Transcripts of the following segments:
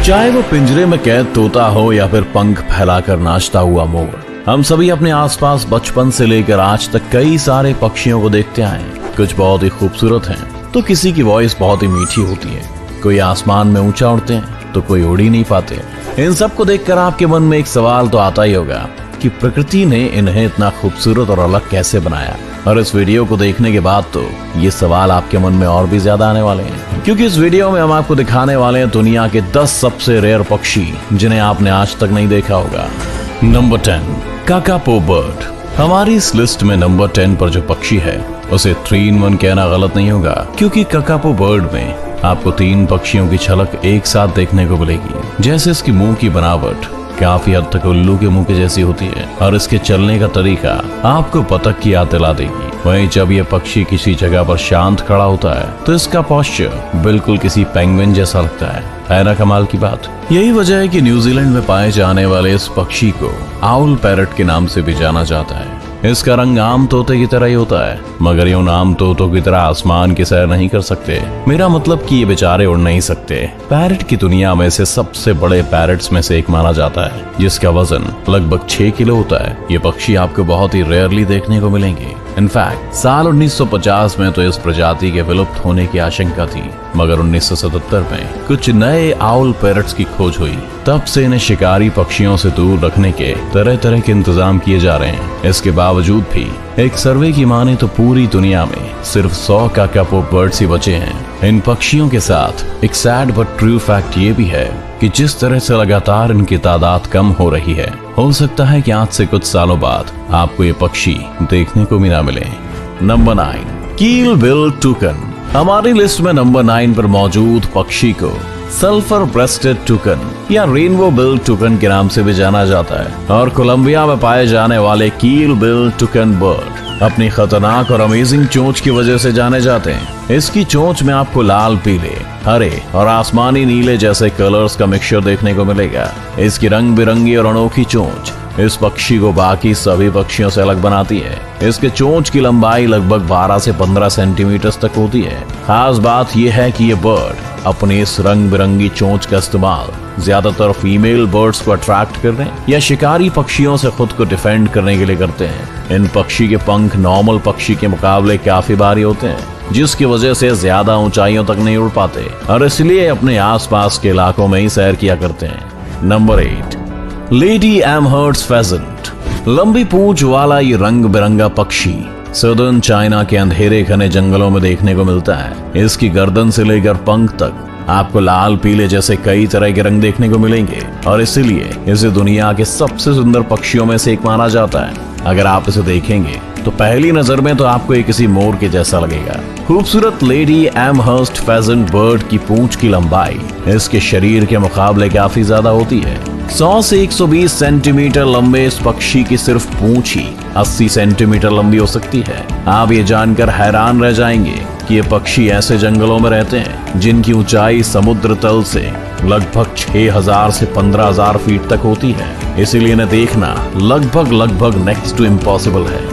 चाहे वो पिंजरे में कैद तोता हो या फिर पंख फैलाकर नाचता हुआ मोर, हम सभी अपने आसपास बचपन से लेकर आज तक कई सारे पक्षियों को देखते आए हैं। कुछ बहुत ही खूबसूरत हैं, तो किसी की वॉइस बहुत ही मीठी होती है। कोई आसमान में ऊंचा उड़ते हैं, तो कोई उड़ ही नहीं पाते। इन सबको देखकर आपके मन में एक सवाल तो आता ही होगा कि प्रकृति ने इन्हें इतना खूबसूरत और अलग कैसे बनाया। और इस वीडियो को देखने के बाद तो ये सवाल आपके मन में और भी ज्यादा आने वाले हैं, क्योंकि इस वीडियो में हम आपको दिखाने वाले हैं दुनिया के 10 सबसे रेयर पक्षी जिन्हें आपने आज तक नहीं देखा होगा। Number 10, kakapo bird. हमारी इस लिस्ट में नंबर 10 पर जो पक्षी है उसे 3 in 1 कहना गलत नहीं होगा, क्योंकि काकापो बर्ड में आपको 3 पक्षियों की झलक एक साथ देखने को मिलेगी। जैसे इसकी मुंह की बनावट काफी हद तक उल्लू के मुंह के जैसी होती है और इसके चलने का तरीका आपको बतख की याद दिला देगी। वहीं जब यह पक्षी किसी जगह पर शांत खड़ा होता है तो इसका पोस्चर बिल्कुल किसी पेंगुइन जैसा लगता है ना कमाल की बात। यही वजह है कि न्यूजीलैंड में पाए जाने वाले इस पक्षी को आउल पैरट के नाम से भी जाना जाता है। इसका रंग आम तोते की तरह ही होता है, मगर ये उन आम तोतों की तरह आसमान की सैर नहीं कर सकते। मेरा मतलब कि ये बेचारे उड़ नहीं सकते। पैरट की दुनिया में से सबसे बड़े पैरट्स में से एक माना जाता है, जिसका वजन लगभग 6 किलो होता है। ये पक्षी आपको बहुत ही रेयरली देखने को मिलेंगे। इनफैक्ट साल 1950 में तो इस प्रजाति के विलुप्त होने की आशंका थी, मगर 1977 में कुछ नए आउल पैरट्स की खोज हुई। तब से इन्हें शिकारी पक्षियों से दूर रखने के तरह तरह के इंतजाम किए जा रहे हैं। इसके बावजूद भी एक सर्वे की माने तो पूरी दुनिया में सिर्फ 100 काकापो बर्ड्स ही बचे हैं। इन पक्षियों के साथ एक सैड बट ट्रू फैक्ट ये भी है कि जिस तरह से लगातार इनकी तादाद कम हो रही है, हो सकता है कि आज से कुछ सालों बाद आपको ये पक्षी देखने को भी ना मिले। नंबर 9, कील बिल टूकन। हमारी लिस्ट में नंबर 9 पर मौजूद पक्षी को सल्फर ब्रेस्टेड टूकन या रेनबो बिल टूकन के नाम से भी जाना जाता है और कोलंबिया में पाए जाने वाले कील बिल टूकन बर्ड अपनी खतरनाक और अमेजिंग चोंच की वजह से जाने जाते हैं। इसकी चोंच में आपको लाल, पीले, हरे और आसमानी नीले जैसे कलर्स का मिक्सचर देखने को मिलेगा। इसकी रंग बिरंगी और अनोखी चोंच इस पक्षी को बाकी सभी पक्षियों से अलग बनाती है। इसके चोंच की लंबाई लगभग 12 से 15 सेंटीमीटर तक होती है। खास बात यह है कि ये बर्ड अपनी इस रंग बिरंगी चोंच का इस्तेमाल ज्यादातर फीमेल बर्ड्स को अट्रैक्ट करने या शिकारी पक्षियों से खुद को डिफेंड करने के लिए करते हैं। इन पक्षी के पंख नॉर्मल पक्षी के मुकाबले काफी भारी होते हैं, जिसकी वजह से ज्यादा ऊंचाइयों तक नहीं उड़ पाते और इसलिए अपने आसपास के इलाकों में ही सैर किया करते हैं। Number 8, lady Amherst pheasant. लंबी पूंछ वाला ये रंग बिरंगा पक्षी सदर्न चाइना के अंधेरे घने जंगलों में देखने को मिलता है। इसकी गर्दन से लेकर पंख तक आपको लाल, पीले जैसे कई तरह के रंग देखने को मिलेंगे और इसीलिए इसे दुनिया के सबसे सुंदर पक्षियों में से एक माना जाता है। अगर आप इसे देखेंगे तो पहली नजर में तो आपको ये किसी मोर के जैसा लगेगा। खूबसूरत लेडी एमहर्स्ट फेजेंट बर्ड की पूंछ की लंबाई इसके शरीर के मुकाबले काफी ज्यादा होती है। 100 से 120 सेंटीमीटर लंबे इस पक्षी की सिर्फ पूंछ ही 80 सेंटीमीटर लंबी हो सकती है। आप ये जानकर हैरान रह जाएंगे कि ये पक्षी ऐसे जंगलों में रहते हैं जिनकी ऊंचाई समुद्र तल से लगभग 6000 से 15000 फीट तक होती है। इसीलिए इन्हें देखना लगभग नेक्स्ट टू इम्पॉसिबल है।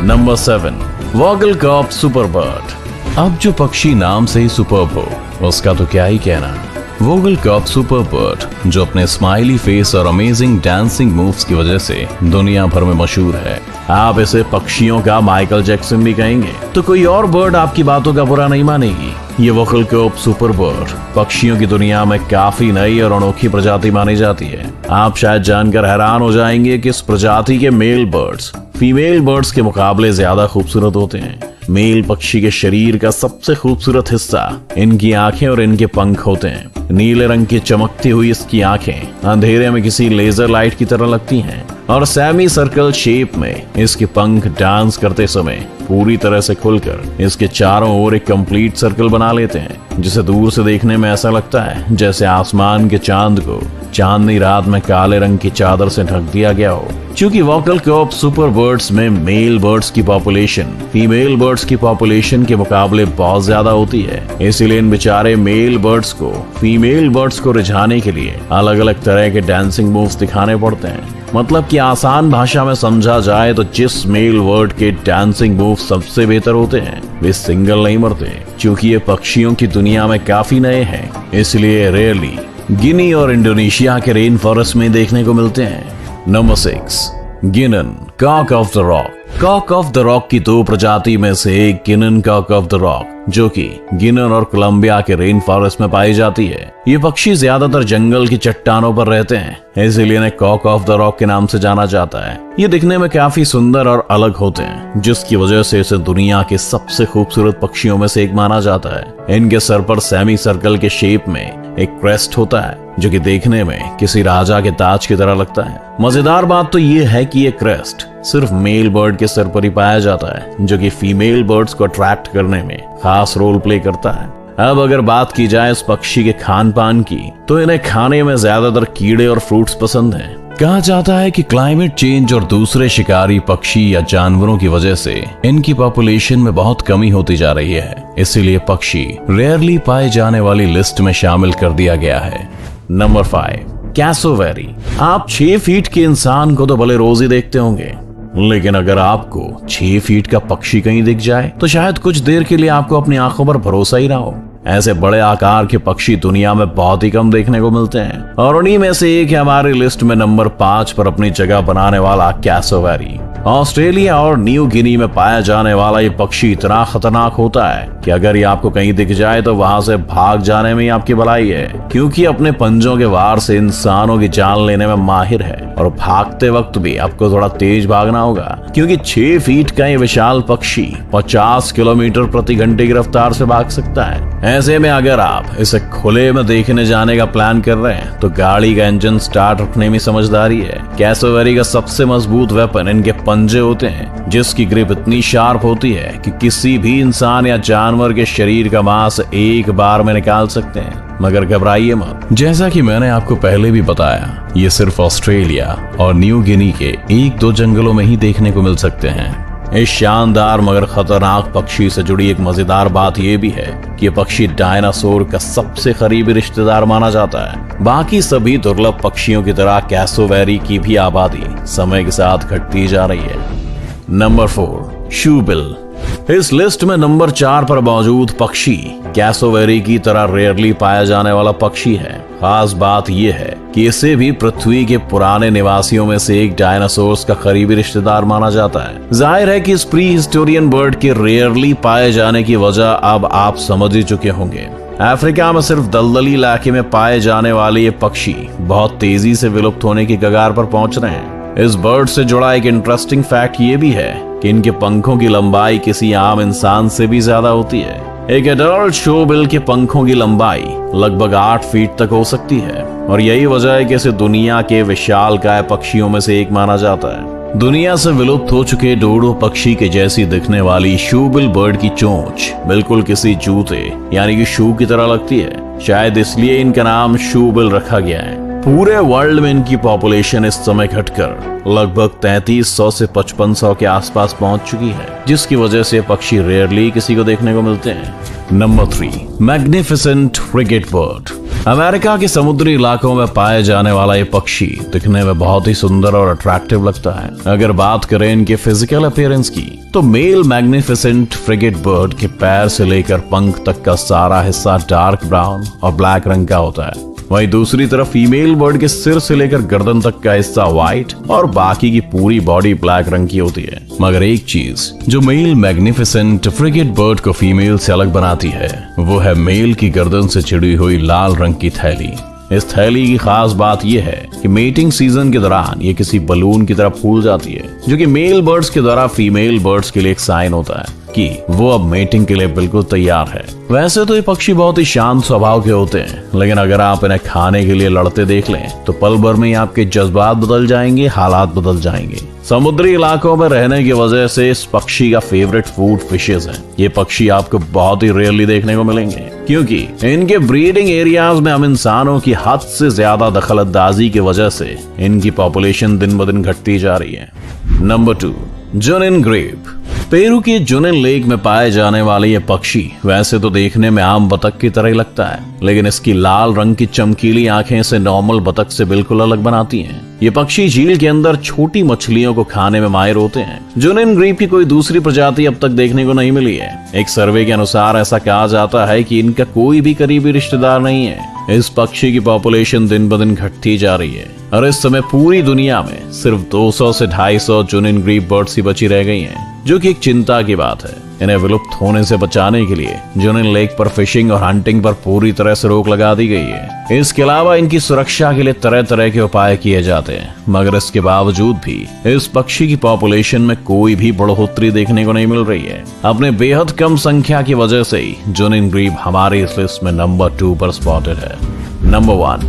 Number 7, Vogelkop super bird. अब जो पक्षी नाम से ही सुपर्ब हो उसका तो क्या ही कहना। वोगलकॉप सुपर बर्ड जो अपने स्माइली फेस और अमेजिंग डांसिंग मूव्स की वजह से दुनिया भर में मशहूर है। आप इसे पक्षियों का माइकल जैक्सन भी कहेंगे तो कोई और बर्ड आपकी बातों का बुरा नहीं मानेगी। ये वोगलकॉप सुपर बर्ड पक्षियों की दुनिया में काफी नई और अनोखी प्रजाति मानी जाती है। आप शायद जानकर हैरान हो जाएंगे कि इस प्रजाति के मेल बर्ड्स फीमेल बर्ड्स के मुकाबले ज्यादा खूबसूरत होते हैं। मेल पक्षी के शरीर का सबसे खूबसूरत हिस्सा इनकी आंखें और इनके पंख होते हैं। नीले रंग की चमकती हुई इसकी आंखें अंधेरे में किसी लेजर लाइट की तरह लगती हैं और सेमी सर्कल शेप में इसके पंख डांस करते समय पूरी तरह से खुलकर इसके चारों ओर एक कंप्लीट सर्कल बना लेते हैं, जिसे दूर से देखने में ऐसा लगता है जैसे आसमान के चांद को चांदनी रात में काले रंग की चादर से ढक दिया गया हो। क्योंकि वॉगलकॉप सुपर बर्ड्स में मेल बर्ड्स की पॉपुलेशन फीमेल बर्ड्स की पॉपुलेशन के मुकाबले बहुत ज्यादा होती है, इसलिए इन बेचारे मेल बर्ड्स को फीमेल बर्ड्स को रिझाने के लिए अलग अलग तरह के डांसिंग मूव्स दिखाने पड़ते हैं। मतलब कि आसान भाषा में समझा जाए तो जिस मेल बर्ड के डांसिंग मूव सबसे बेहतर होते हैं वे सिंगल नहीं मरते। क्योंकि ये पक्षियों की दुनिया में काफी नए हैं, इसलिए रेयरली गिनी और इंडोनेशिया के रेन फॉरेस्ट में देखने को मिलते हैं। Number 6, Guianan cock of the rock. Cock of the rock की 2 प्रजाति में से एक Guianan cock of the rock, जो कि गिनन और कोलंबिया के रेन फॉरेस्ट में पाई जाती है। ये पक्षी ज्यादातर जंगल की चट्टानों पर रहते हैं, इसीलिए इन्हें कॉक ऑफ द रॉक के नाम से जाना जाता है। ये दिखने में काफी सुंदर और अलग होते हैं, जिसकी वजह से इसे दुनिया के सबसे खूबसूरत पक्षियों में से एक माना जाता है। इनके सर पर सेमी सर्कल के शेप में एक क्रेस्ट होता है, जो कि देखने में किसी राजा के ताज की तरह लगता है। मजेदार बात तो ये है कि ये क्रेस्ट सिर्फ मेल बर्ड के सर पर ही पाया जाता है, जो कि फीमेल बर्ड्स को अट्रैक्ट करने में खास रोल प्ले करता है। अब अगर बात की जाए इस पक्षी के खान पान की, तो इन्हें खाने में ज्यादातर कीड़े और फ्रूट्स पसंद हैं। कहा जाता है कि क्लाइमेट चेंज और दूसरे शिकारी पक्षी या जानवरों की वजह से इनकी पॉपुलेशन में बहुत कमी होती जा रही है, इसीलिए पक्षी रेयरली पाए जाने वाली लिस्ट में शामिल कर दिया गया है। Number 5, cassowary. आप 6 फीट के इंसान को तो भले रोज ही देखते होंगे, लेकिन अगर आपको 6 फीट का पक्षी कहीं दिख जाए तो शायद कुछ देर के लिए आपको अपनी आंखों पर भरोसा ही ना हो। ऐसे बड़े आकार के पक्षी दुनिया में बहुत ही कम देखने को मिलते हैं, और उन्हीं में से एक है हमारी लिस्ट में नंबर 5 पर अपनी जगह बनाने वाला कैसोवेरी। ऑस्ट्रेलिया और न्यू गिनी में पाया जाने वाला ये पक्षी इतना खतरनाक होता है कि अगर ये आपको कहीं दिख जाए तो वहां से भाग जाने में ही आपकी भलाई है, क्योंकि अपने पंजों के वार से इंसानों की जान लेने में माहिर है। और भागते वक्त भी आपको थोड़ा तेज भागना होगा, क्योंकि 6 फीट का ये विशाल पक्षी 50 किलोमीटर प्रति घंटे की रफ्तार से भाग सकता है। ऐसे में अगर आप इसे खुले में देखने जाने का प्लान कर रहे हैं तो गाड़ी का इंजन स्टार्ट रखने में समझदारी है। कैसोवेरी का सबसे मजबूत वेपन इनके पंजे होते हैं, जिसकी ग्रिप इतनी शार्प होती है कि किसी भी इंसान या जानवर के शरीर का मांस एक बार में निकाल सकते हैं। मगर घबराइए मत, जैसा कि मैंने आपको पहले भी बताया, ये सिर्फ ऑस्ट्रेलिया और न्यू गिनी के 1-2 जंगलों में ही देखने को मिल सकते हैं। इस शानदार मगर खतरनाक पक्षी से जुड़ी एक मजेदार बात यह भी है कि ये पक्षी डायनासोर का सबसे करीबी रिश्तेदार माना जाता है। बाकी सभी दुर्लभ पक्षियों की तरह कैसोवेरी की भी आबादी समय के साथ घटती जा रही है। Number 4, shoebill. इस लिस्ट में नंबर 4 पर मौजूद पक्षी कैसोवेरी की तरह रेयरली पाया जाने वाला पक्षी है। खास बात यह है कि इसे भी पृथ्वी के पुराने निवासियों में से एक डायनासोर्स का करीबी रिश्तेदार माना जाता है। जाहिर है कि इस प्री हिस्टोरियन बर्ड के रेयरली पाए जाने की वजह अब आप समझ ही चुके होंगे। अफ्रीका में सिर्फ दलदली इलाके में पाए जाने वाले ये पक्षी बहुत तेजी से विलुप्त होने की कगार पर पहुंच रहे हैं। इस बर्ड से जुड़ा एक इंटरेस्टिंग फैक्ट ये भी है कि इनके पंखों की लंबाई किसी आम इंसान से भी ज्यादा होती है। एक एडल्ट शूबिल के पंखों की लंबाई लगभग 8 फीट तक हो सकती है, और यही वजह है कि इसे दुनिया के विशालकाय पक्षियों में से एक माना जाता है। दुनिया से विलुप्त हो चुके डोडो पक्षी के जैसी दिखने वाली शूबिल बर्ड की चोंच बिल्कुल किसी जूते यानी कि शू की तरह लगती है। शायद इसलिए इनका नाम शूबिल रखा गया है। पूरे वर्ल्ड में इनकी पॉपुलेशन इस समय घटकर लगभग 3300 से 5500 के आसपास पहुंच चुकी है, जिसकी वजह से पक्षी रेयरली किसी को देखने को मिलते हैं। Number 3, magnificent frigate bird. America के समुद्री इलाकों में पाए जाने वाला ये पक्षी दिखने में बहुत ही सुंदर और अट्रैक्टिव लगता है। अगर बात करें इनके फिजिकल अपीयरेंस की, तो मेल मैग्निफिसेंट फ्रिगेट बर्ड के पैर से लेकर पंख तक का सारा हिस्सा डार्क ब्राउन और ब्लैक रंग का होता है। वहीं दूसरी तरफ फीमेल बर्ड के सिर से लेकर गर्दन तक का हिस्सा व्हाइट और बाकी की पूरी बॉडी ब्लैक रंग की होती है। मगर एक चीज जो मेल मैग्निफिसेंट फ्रिगेट बर्ड को फीमेल से अलग बनाती है, वो है मेल की गर्दन से चिड़ी हुई लाल रंग की थैली। इस थैली की खास बात यह है कि मेटिंग सीजन के दौरान ये किसी बलून की तरह फूल जाती है, जो कि मेल बर्ड्स के द्वारा फीमेल बर्ड्स के लिए एक साइन होता है कि वो अब मेटिंग के लिए बिल्कुल तैयार है। वैसे तो ये पक्षी बहुत ही शांत स्वभाव के होते हैं, लेकिन अगर आप इन्हें खाने के लिए लड़ते देख लें तो पल भर में ही आपके जज्बात बदल जाएंगे, हालात बदल जाएंगे। समुद्री इलाकों में रहने की वजह से इस पक्षी का फेवरेट फूड फिशेस हैं। ये पक्षी आपको बहुत ही रेयरली देखने को मिलेंगे, क्योंकि इनके ब्रीडिंग एरियाज में हम इंसानों की हद से ज्यादा दखलअंदाजी की वजह से इनकी पॉपुलेशन दिन ब दिन घटती जा रही है। Number 2, जुनिन grep. पेरू के जुनिन लेक में पाए जाने वाले ये पक्षी वैसे तो देखने में आम बतख की तरह ही लगता है, लेकिन इसकी लाल रंग की चमकीली आंखें इसे नॉर्मल बतख से बिल्कुल अलग बनाती हैं। ये पक्षी झील के अंदर छोटी मछलियों को खाने में माहिर होते हैं। जुनिन ग्रेप की कोई दूसरी प्रजाति अब तक देखने को नहीं मिली है। एक सर्वे के अनुसार ऐसा कहा जाता है कि इनका कोई भी करीबी रिश्तेदार नहीं है। इस पक्षी की पॉपुलेशन दिन ब दिन घटती जा रही है और इस समय पूरी दुनिया में सिर्फ 200 से 250 जुनिन ग्रीव बर्ड्स ही बची रह गई हैं, जो कि एक चिंता की बात है। इन्हें विलुप्त होने से बचाने के लिए जुनिन लेक पर फिशिंग और हंटिंग पर पूरी तरह से रोक लगा दी गई है। इसके अलावा इनकी सुरक्षा के लिए तरह तरह के उपाय किए जाते हैं, मगर इसके बावजूद भी इस पक्षी की पॉपुलेशन में कोई भी बढ़ोतरी देखने को नहीं मिल रही है। अपने बेहद कम संख्या की वजह से ही जुनिन ग्रीव हमारी इस लिस्ट में नंबर 2 पर स्पॉटेड है। Number 1,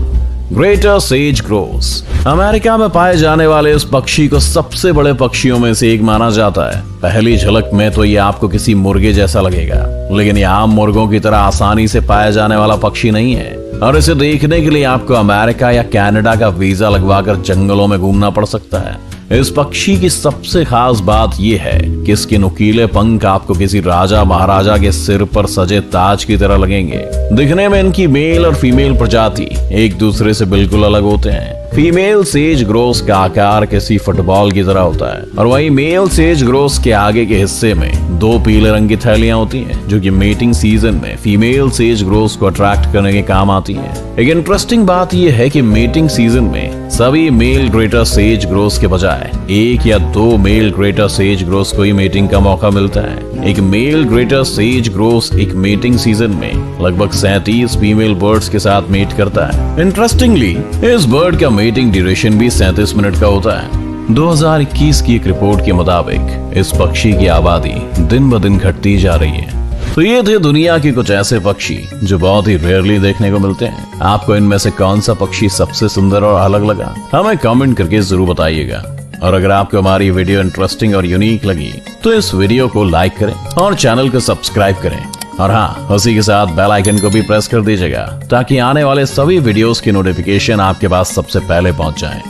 greater sage grouse. America में पाए जाने वाले इस पक्षी को सबसे बड़े पक्षियों में से एक माना जाता है। पहली झलक में तो ये आपको किसी मुर्गे जैसा लगेगा, लेकिन ये आम मुर्गों की तरह आसानी से पाया जाने वाला पक्षी नहीं है और इसे देखने के लिए आपको अमेरिका या कनाडा का वीजा लगवाकर जंगलों में घूमना पड़ सकता है। इस पक्षी की सबसे खास बात यह है कि इसके नुकीले पंख आपको किसी राजा महाराजा के सिर पर सजे ताज की तरह लगेंगे। दिखने में इनकी मेल और फीमेल प्रजाति एक दूसरे से बिल्कुल अलग होते हैं। फीमेल सेज ग्रोस का आकार किसी फुटबॉल की तरह होता है और वहीं मेल सेज ग्रोस के आगे के हिस्से में 2 पीले रंग की थैलियां होती हैं, जो कि मेटिंग सीजन में फीमेल सेज ग्रोस को अट्रैक्ट करने के काम आती हैं। एक इंटरेस्टिंग बात यह है कि मेटिंग सीजन में सभी मेल ग्रेटर सेज ग्रोस के बजाय 1 या 2 मेल ग्रेटर सेज ग्रोस को ही मेटिंग का मौका मिलता है। एक मेल ग्रेटर सेज ग्रोस एक मेटिंग सीजन में लगभग 37 फीमेल बर्ड्स के साथ मेट करता है। इंटरेस्टिंगली इस बर्ड का मेटिंग ड्यूरेशन भी 37 मिनट का होता है। 2021 की एक रिपोर्ट के मुताबिक इस पक्षी की आबादी दिन ब दिन घटती जा रही है। तो ये थे दुनिया के कुछ ऐसे पक्षी जो बहुत ही रेयरली देखने को मिलते हैं। आपको इनमें से कौन सा पक्षी सबसे सुंदर और अलग लगा, हमें कमेंट करके जरूर बताइएगा। और अगर आपको हमारी वीडियो इंटरेस्टिंग और यूनिक लगी तो इस वीडियो को लाइक करें और चैनल को सब्सक्राइब करें। और हाँ, उसी के साथ बेल आइकन को भी प्रेस कर दीजिएगा ताकि आने वाले सभी वीडियोस की नोटिफिकेशन आपके पास सबसे पहले पहुंच जाए।